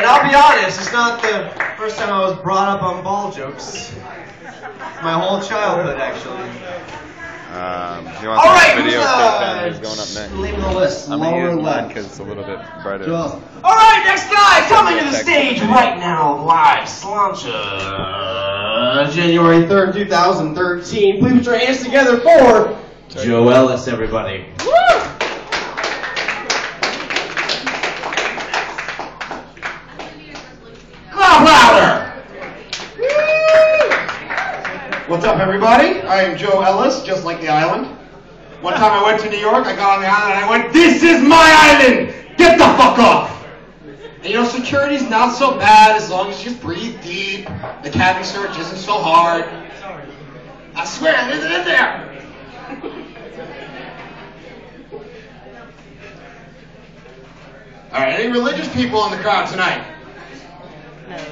And I'll be honest, it's not the first time I was brought up on ball jokes. My whole childhood, actually. All right, who's going up next? Leave the list. I'm going to use mine because it's a little bit brighter. All right, next guy coming to the stage right now, live, Slancha, January 3rd, 2013. Please put your hands together for Joe Ellis, everybody. Woo! Clap louder! What's up, everybody? I am Joe Ellis, just like the island. One time I went to New York, I got on the island and I went, "This is my island! Get the fuck off!" And you know, security's not so bad as long as you just breathe deep. The cabin search isn't so hard. I swear, there's it in there! Alright, any religious people in the crowd tonight?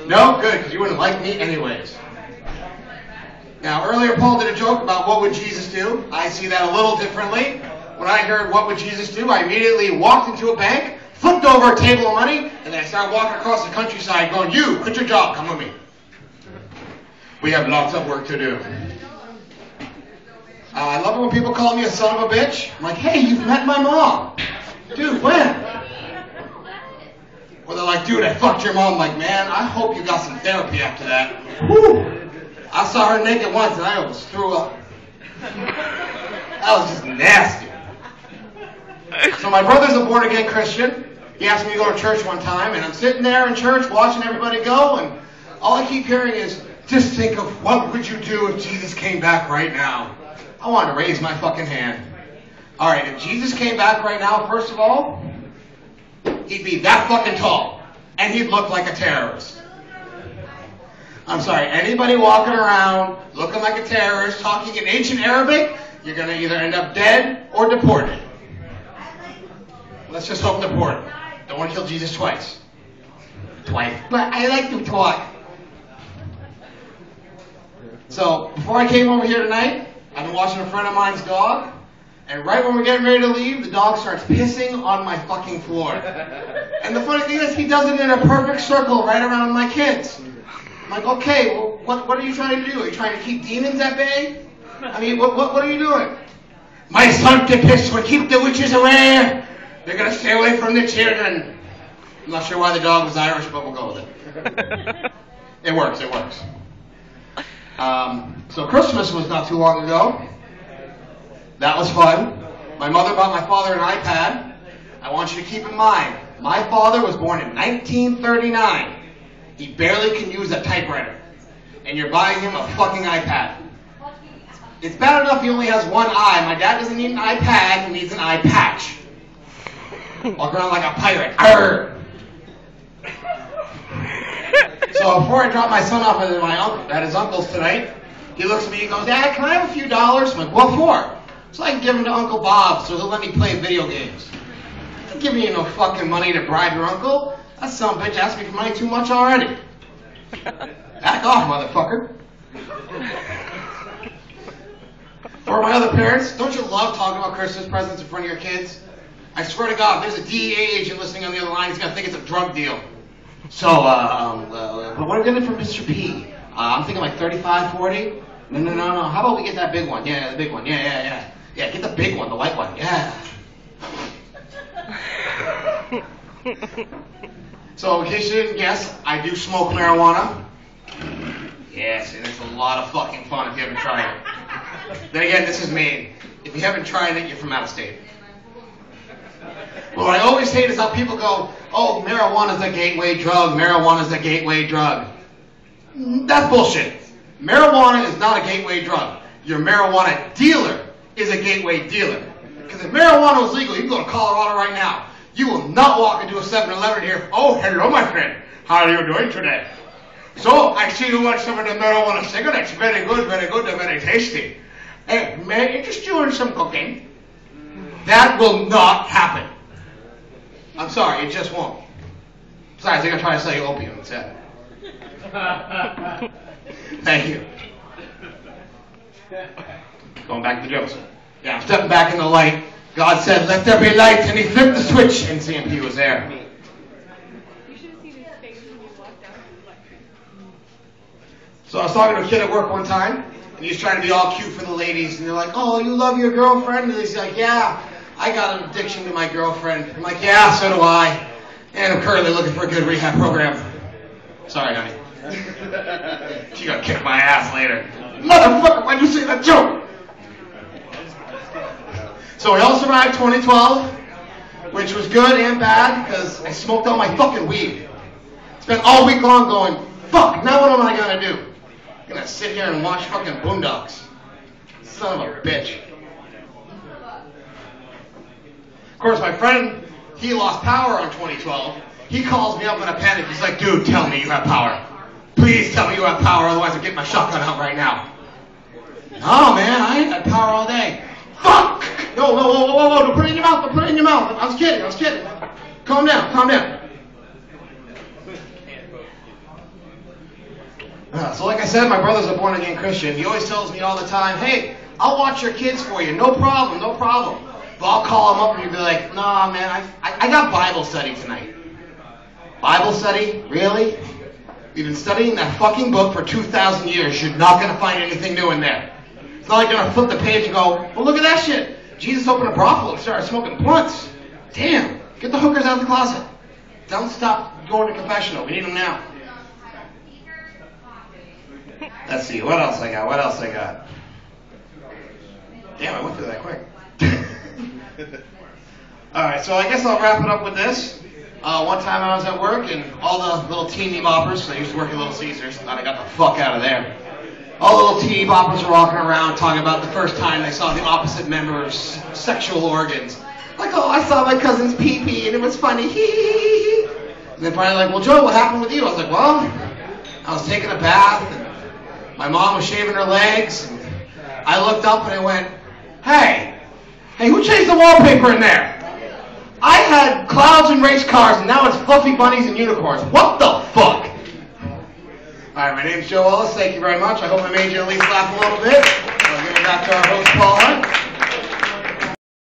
No? Good, because you wouldn't like me anyways. Now, earlier Paul did a joke about what would Jesus do. I see that a little differently. When I heard what would Jesus do, I immediately walked into a bank, flipped over a table of money, and then I started walking across the countryside going, "You, quit your job, come with me. We have lots of work to do." I love it when people call me a son of a bitch. I'm like, "Hey, you've met my mom." "Dude, when?" Or they're like, "Dude, I fucked your mom." I'm like, "Man, I hope you got some therapy after that." Whew. I saw her naked once and I almost threw up. That was just nasty. So my brother's a born-again Christian. He asked me to go to church one time, and I'm sitting there in church watching everybody go, and all I keep hearing is, "Just think of what would you do if Jesus came back right now." I wanted to raise my fucking hand. All right, if Jesus came back right now, first of all, he'd be that fucking tall, and he'd look like a terrorist. I'm sorry, anybody walking around looking like a terrorist, talking in ancient Arabic, you're going to either end up dead or deported. Let's just hope deported. Don't want to kill Jesus twice. Twice. But I like to talk. So, before I came over here tonight, I've been watching a friend of mine's dog, and right when we're getting ready to leave, the dog starts pissing on my fucking floor. And the funny thing is, he does it in a perfect circle right around my kids. I'm like, okay, well, what are you trying to do? Are you trying to keep demons at bay? I mean, what are you doing? "My son to piss will keep the witches away. They're going to stay away from the children." I'm not sure why the dog was Irish, but we'll go with it. It works, it works. So Christmas was not too long ago. That was fun. My mother bought my father an iPad. I want you to keep in mind, my father was born in 1939. He barely can use a typewriter. And you're buying him a fucking iPad. It's bad enough he only has one eye. My dad doesn't need an iPad, he needs an eye patch. Walk around like a pirate. Arr! So before I drop my son off at his uncle's tonight, he looks at me and goes, "Dad, can I have a few dollars?" I'm like, "What for?" "So I can give them to Uncle Bob so he'll let me play video games." "Don't give me no fucking money to bribe your uncle. That son of a bitch asked me for money too much already." Back off, motherfucker. For my other parents, don't you love talking about Christmas presents in front of your kids? I swear to God, if there's a DEA agent listening on the other line, he's going to think it's a drug deal. "So, what are we going to do for Mr. P? I'm thinking like 35, 40. No. How about we get that big one? Yeah, the big one. Yeah. Yeah, get the big one, the white one. Yeah." So, in case you didn't guess, I do smoke marijuana. Yes, and it's a lot of fucking fun if you haven't tried it. Then again, this is Maine. If you haven't tried it, you're from out of state. But what I always hate is how people go, "Oh, marijuana's a gateway drug. Marijuana's a gateway drug." That's bullshit. Marijuana is not a gateway drug. Your marijuana dealer is a gateway dealer. Because if marijuana was legal, you can go to Colorado right now. You will not walk into a 7-Eleven here. "Oh, hello, my friend. How are you doing today? So, I see you want some of the marijuana cigarettes. Very good, they're very tasty. Hey, may I interest you in some cocaine?" That will not happen. I'm sorry, it just won't. Besides, they're going to try to sell you opium instead. Thank you. Going back to the jokes. Yeah, I'm stepping back in the light. God said, "Let there be light," and he flipped the switch, and CMP was there. You should have seen his face. So I was talking to a kid at work one time, and he was trying to be all cute for the ladies, and they're like, oh, you love your girlfriend? And he's like, yeah, I got an addiction to my girlfriend. I'm like, yeah, so do I. And I'm currently looking for a good rehab program. Sorry, honey. She gonna kick my ass later. Motherfucker, why'd you say that joke? So we all survived 2012, which was good and bad, because I smoked all my fucking weed. Spent all week long going, fuck, now what am I gonna do? I'm gonna sit here and watch fucking Boondocks. Son of a bitch. Of course, my friend, he lost power on 2012. He calls me up in a panic. He's like, dude, tell me you have power. Please tell me you have power, otherwise I'm getting my shotgun out right now. Oh, man, I ain't had power all day. Fuck! No, whoa, don't put it in your mouth, don't put it in your mouth. I was kidding. Calm down. So like I said, my brother's a born-again Christian. He always tells me all the time, hey, I'll watch your kids for you. No problem. But I'll call him up and he'll be like, nah, man, I got Bible study tonight. Bible study? Really? We've been studying that fucking book for 2,000 years. You're not going to find anything new in there. It's not like you're going to flip the page and go, well, look at that shit. Jesus opened a brothel and started smoking blunts. Damn. Get the hookers out of the closet. Don't stop going to confessional. We need them now. Let's see. What else I got? Damn, I went through that quick. Alright, so I guess I'll wrap it up with this. One time I was at work and all the little teeny boppers, so I used to work at Little Caesars, thought I got the fuck out of there. All the little teeny boppers were walking around talking about the first time they saw the opposite member's sexual organs. Like, oh, I saw my cousin's pee-pee and it was funny, hee. And then finally like, well, Joe, what happened with you? I was like, well, I was taking a bath and my mom was shaving her legs. And I looked up and I went, hey, who changed the wallpaper in there? I had clouds and race cars, and now it's fluffy bunnies and unicorns. What the fuck? Alright, my name's Joe Ellis. Thank you very much. I hope I made you at least laugh a little bit. I'll give it back to our host, Paul Hunt.